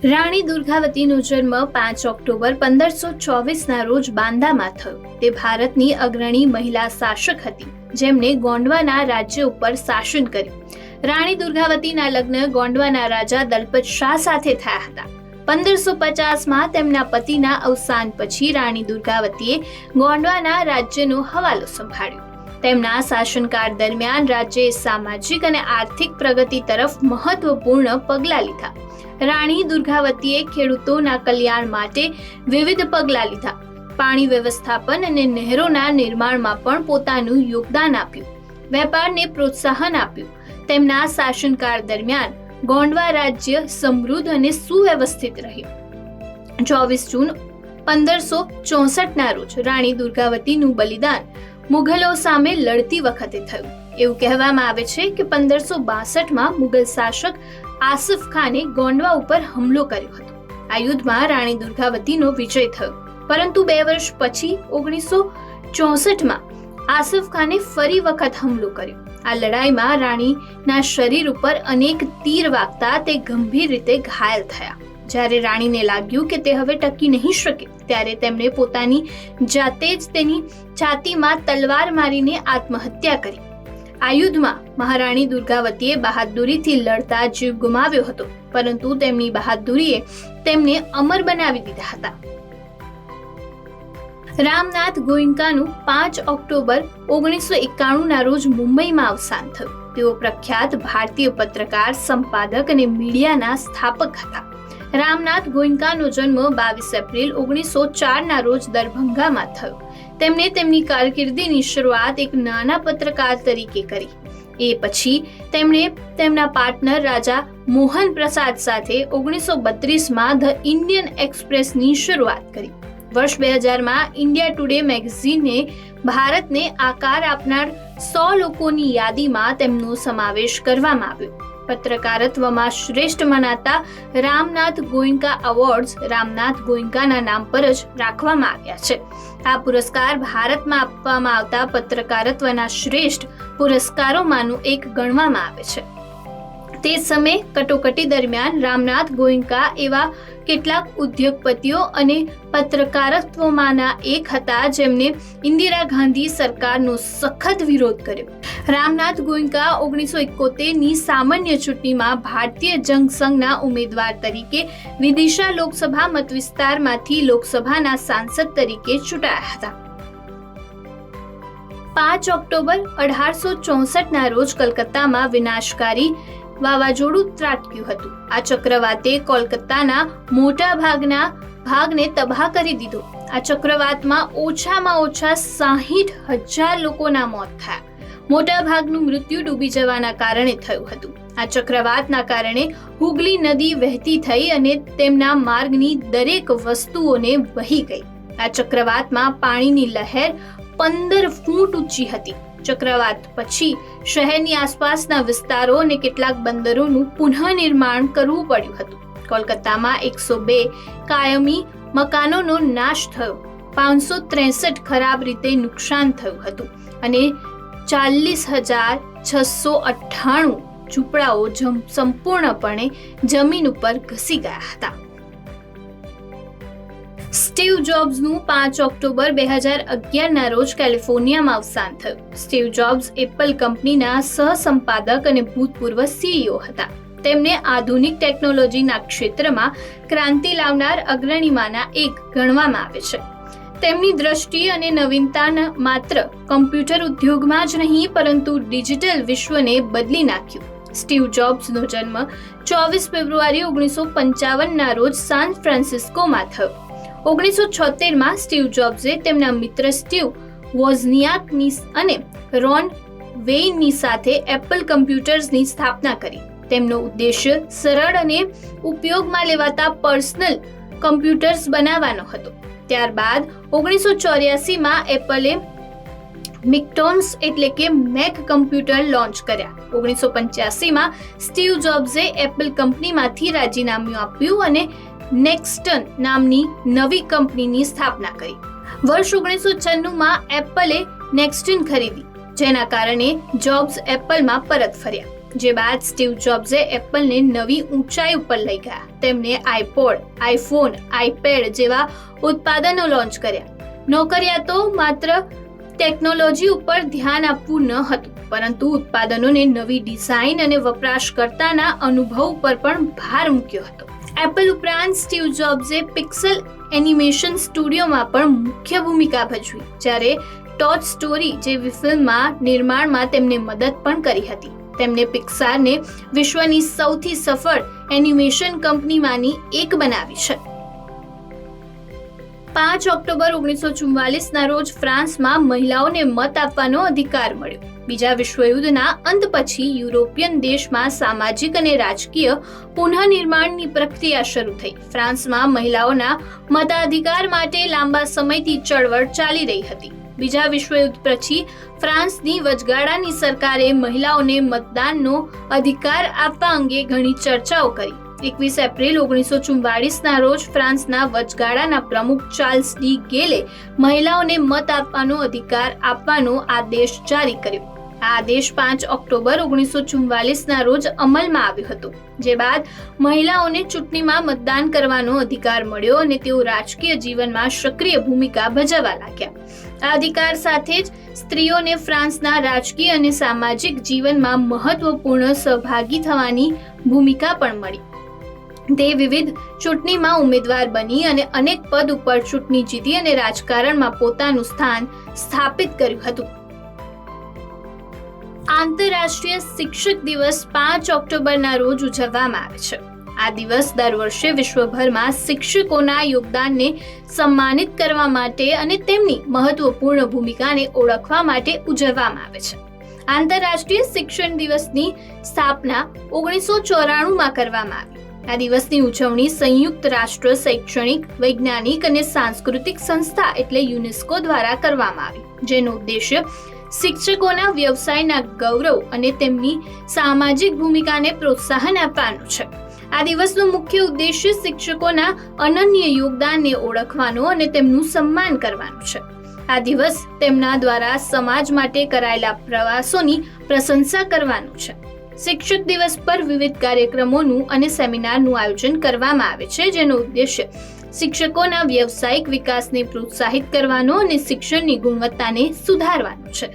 રાણી દુર્ગાવતીનો જન્મ 5 ઓક્ટોબર 1524ના રોજ બાંદામાં થયો. તે ભારતની અગ્રણી મહિલા શાસક હતી જેમણે ગોંડવાના રાજ્ય ઉપર શાસન કર્યું. રાણી દુર્ગાવતીના લગ્ન ગોંડવાના રાજા દલપત શાહ સાથે થયા હતા. 1550માં તેમના પતિના અવસાન પછી રાણી દુર્ગાવતીએ ગોંડવાના રાજ્યનો હવાલો સંભાળ્યો. તેમના શાસનકાળ દરમિયાન રાજ્યએ સામાજિક અને આર્થિક પ્રગતિ તરફ મહત્વપૂર્ણ પગલાં લીધા. રાણી દુર્ગાવતીએ ખેડૂતોના કલ્યાણ માટે વિવિધ પગલાં લીધા. પાણી વ્યવસ્થાપન અને નહેરોના નિર્માણમાં પણ પોતાનું યોગદાન આપ્યું. વેપારને પ્રોત્સાહન આપ્યું. તેમના શાસનકાળ દરમિયાન ગોંડવા રાજ્ય સમૃદ્ધ અને સુવ્યવસ્થિત રહ્યું. 24 જૂન 1564ના રોજ રાણી દુર્ગાવતીનું બલિદાન મુઘલો સામે લડતી વખતે થયું. એવું કહેવામાં આવે છે કે 1562માં મુઘલ શાસક આસિફ ખાને ગોંડવા ઉપર હુમલો કર્યો હતો. આ યુદ્ધમાં રાણી દુર્ગાવતીનો વિજય થયો, પરંતુ 2 વર્ષ પછી 1964માં આસિફ ખાને ફરી વખત હુમલો કર્યો. આ લડાઈમાં રાણીના શરીર ઉપર અનેક તીર વાગતા તે ગંભીર રીતે ઘાયલ થયા. જ્યારે રાણીને લાગ્યું કે તે હવે ટકી નહીં શકે, ત્યારે તેમણે પોતાની જાતે જ તેની છાતીમાં તલવાર મારીને આત્મહત્યા કરી. આ યુદ્ધમાં મહારાણી દુર્ગાવતીએ બહાદુરીથી લડતા જીવ ગુમાવ્યો હતો, પરંતુ તેમની બહાદુરીએ તેમને અમર બનાવી દીધા હતા. રામનાથ ગોયન્કાનું 5 ઓક્ટોબર 1991ના રોજ મુંબઈમાં અવસાન થયું. તેઓ પ્રખ્યાત ભારતીય પત્રકાર, સંપાદક અને મીડિયાના સ્થાપક હતા. રામનાથ ગોયન્કાનો જન્મ 22 એપ્રિલ 1904ના રોજ દરભંગામાં થયો. તેમણે તેમની કારકિર્દીની શરૂઆત એક નાના પત્રકાર તરીકે કરી. એ પછી તેમણે તેમના પાર્ટનર રાજા મોહન પ્રસાદ સાથે 1932માં ધ ઇન્ડિયન એક્સપ્રેસની શરૂઆત કરી. વર્ષ 2000માં ઇન્ડિયા ટુડે મેગેઝિને ભારતને આકાર આપનાર 100 લોકોની યાદીમાં તેમનો સમાવેશ કરવામાં આવ્યો. પત્રકારત્વમાં શ્રેષ્ઠ મનાતા રામનાથ ગોયન્કા એવોર્ડ્સ રામનાથ ગોયન્કાના નામ પર જ રાખવામાં આવ્યા છે. આ પુરસ્કાર ભારતમાં આપવામાં આવતા પત્રકારત્વના શ્રેષ્ઠ પુરસ્કારોમાંનું એક ગણવામાં આવે છે. તે સમયે કટોકટી દરમિયાન રામનાથ ગોયન્કા એવા કેટલાક ઉદ્યોગપતિઓ અને પત્રકારત્વમાંના એક હતા જેમને ઇન્દિરા ગાંધી સરકારનો સખત વિરોધ કર્યો. રામનાથ ગોયન્કા 1971ની સામાન્ય ચૂંટણીમાં ભારતીય જનસંઘના ઉમેદવાર તરીકે વિદિશા લોકસભા મતવિસ્તારમાંથી લોકસભાના સાંસદ તરીકે ચૂંટાયા હતા. 5 ઓક્ટોબર 1864ના રોજ કલકત્તામાં વિનાશકારી વાવાઝોડું ત્રાટક્યું હતું. આ ચક્રવાતે કોલકાતાના મોટા ભાગને તબાહ કરી દીધો. આ ચક્રવાતમાં ઓછામાં ઓછા 60,000 લોકોના મોત થયા. મોટા ભાગનું મૃત્યુ ડૂબી જવાના કારણે થયું હતું. આ ચક્રવાતના કારણે હુગલી નદી વહેતી થઈ અને તેમના માર્ગની દરેક વસ્તુઓને વહી ગઈ. આ ચક્રવાતમાં પાણીની લહેર 15 ફૂટ ઊંચી હતી. ચક્રવાત પછી શહેરની આસપાસના વિસ્તારો અને કેટલાક બંદરોનું પુનઃનિર્માણ કરવું પડ્યું હતું. કોલકાતામાં 102 કાયમી મકાનોનો નાશ થયો, 563 ખરાબ રીતે નુકસાન થયું હતું અને 40,698 ઝૂંપડાઓ સંપૂર્ણપણે જમીન ઉપર ઘસી ગયા હતા. સ્ટીવ જોબ્સનું 5 ઓક્ટોબર 2011ના રોજ કેલિફોર્નિયામાં અવસાન થયું. સ્ટીવ જોબ્સ એપલ કંપનીના સહસંપાદક અને ભૂતપૂર્વ CEO હતા. તેમને આધુનિક ટેકનોલોજીના ક્ષેત્રમાં ક્રાંતિ લાવનાર અગ્રણીમાંના એક ગણવામાં આવે છે. તેમની દ્રષ્ટિ અને નવીનતા માત્ર કમ્પ્યુટર ઉદ્યોગમાં જ નહીં પરંતુ ડિજિટલ વિશ્વને બદલી નાખ્યું. સ્ટીવ જોબ્સનો જન્મ 24 ફેબ્રુઆરી 1955ના રોજ સાન ફ્રાન્સિસ્કોમાં થયો. 1976માં સ્ટીવ જોબ્સે તેમના મિત્ર સ્ટીવ વોઝનિયાકની અને રોન વેઇનની સાથે એપલ કમ્પ્યુટર્સની સ્થાપના કરી. તેમનો ઉદ્દેશ્ય સરળ અને ઉપયોગમાં લેવાતા પર્સનલ કમ્પ્યુટર્સ બનાવવાનો હતો. ત્યારબાદ 1984માં એપલે મેકિન્ટોશ એટલે કે મેક કમ્પ્યુટર લોન્ચ કર્યા. 1985માં સ્ટીવ જોબ્સે એપલ કંપનીમાંથી રાજીનામું આપ્યું અને નેક્સ્ટન નામની નવી કંપનીની સ્થાપના કરી. વર્ષ 1996માં એપલે નેક્સ્ટન ખરીદી, જેના કારણે જોબ્સ એપલમાં પરત ફર્યા. જે બાદ સ્ટીવ જોબ્સે એપલને નવી ઊંચાઈ ઉપર લઈ ગયા. તેમણે આઈપોડ, આઈફોન, આઈપેડ જેવા ઉત્પાદનો લોન્ચ કર્યા. નોકરિયાતો માત્ર ટેકનોલોજી ઉપર ધ્યાન આપવું ન હતું, પરંતુ ઉત્પાદનોને નવી ડિઝાઇન અને વપરાશકર્તાના અનુભવ ઉપર પણ ભાર મૂક્યો હતો. એપલ ઉપરાંત સ્ટીવ જોબ્સે પિક્સેલ એનિમેશન સ્ટુડિયોમાં પણ મુખ્ય ભૂમિકા ભજવી, જ્યારે ટોય સ્ટોરી જેવી ફિલ્મના નિર્માણમાં તેમને મદદ પણ કરી હતી. તેમણે પિક્સારને વિશ્વની સૌથી સફળ એનિમેશન કંપનીમાંની એક બનાવી છે. 5 ઓક્ટોબર 1944ના રોજ ફ્રાન્સમાં મહિલાઓને મત આપવાનો અધિકાર મળ્યો. બીજા વિશ્વયુદ્ધના અંત પછી યુરોપિયન દેશમાં સામાજિક અને રાજકીય પુનઃનિર્માણની પ્રક્રિયા શરૂ થઈ. ફ્રાન્સમાં મહિલાઓના મતાધિકાર માટે લાંબા સમયથી ચળવળ ચાલી રહી હતી. બીજા વિશ્વયુદ્ધ પછી ફ્રાન્સની વચગાળાની સરકારે મહિલાઓને મતદાનનો અધિકાર આપવા અંગે ઘણી ચર્ચાઓ કરી. 21 એપ્રિલ 1944ના રોજ ફ્રાન્સના વચગાળાના પ્રમુખ ચાર્લ્સ ડી ગેલે મહિલાઓને મત આપવાનો અધિકાર આપવાનો આદેશ જારી કર્યો. આ આદેશ 5 ઓક્ટોબર 1944ના રોજ અમલમાં આવ્યો હતો, જે બાદ મહિલાઓને ચૂંટણીમાં મતદાન કરવાનો અધિકાર મળ્યો અને તેઓ રાજકીય જીવનમાં સક્રિય ભૂમિકા ભજવવા લાગ્યા. આ અધિકાર સાથે જ સ્ત્રીઓને ફ્રાન્સના રાજકીય અને સામાજિક જીવનમાં મહત્વપૂર્ણ સહભાગી થવાની ભૂમિકા પણ મળી. તે વિવિધ ચૂંટણીમાં ઉમેદવાર બની અને અનેક પદ ઉપર ચૂંટણી જીતી અને રાજકારણમાં પોતાનું સ્થાન સ્થાપિત કર્યું હતું. આંતરરાષ્ટ્રીય શિક્ષક દિવસ 5 ઓક્ટોબરના રોજ ઉજવવામાં આવે છે. આ દિવસ દર વર્ષે વિશ્વભરમાં શિક્ષકોના યોગદાનને સન્માનિત કરવા માટે અને તેમની મહત્વપૂર્ણ ભૂમિકાને ઓળખવા માટે ઉજવવામાં આવે છે. આંતરરાષ્ટ્રીય શિક્ષણ દિવસની સ્થાપના 1994માં કરવામાં આવી. આ દિવસની ઉજવણી સંયુક્ત રાષ્ટ્ર શૈક્ષણિક, વૈજ્ઞાનિક અને સાંસ્કૃતિક સંસ્થા એટલે યુનેસ્કો દ્વારા કરવામાં આવી, જેનો ઉદ્દેશ્ય શિક્ષકોના વ્યવસાયના ગૌરવ અને તેમની સામાજિક ભૂમિકાને પ્રોત્સાહન આપવાનો છે. આ દિવસનો મુખ્ય ઉદ્દેશ્ય શિક્ષકોના અનન્ય યોગદાનને ઓળખવાનો અને તેમનું સન્માન કરવાનો છે. આ દિવસ તેમના દ્વારા સમાજ માટે કરાયેલા પ્રયાસોની પ્રશંસા કરવાનો છે. શિક્ષક દિવસ પર વિવિધ કાર્યક્રમોનું અને સેમિનારનું આયોજન કરવામાં આવે છે, જેનો ઉદ્દેશ્ય શિક્ષકોના વ્યવસાયિક વિકાસને પ્રોત્સાહિત કરવાનો અને શિક્ષણની ગુણવત્તાને સુધારવાનો છે.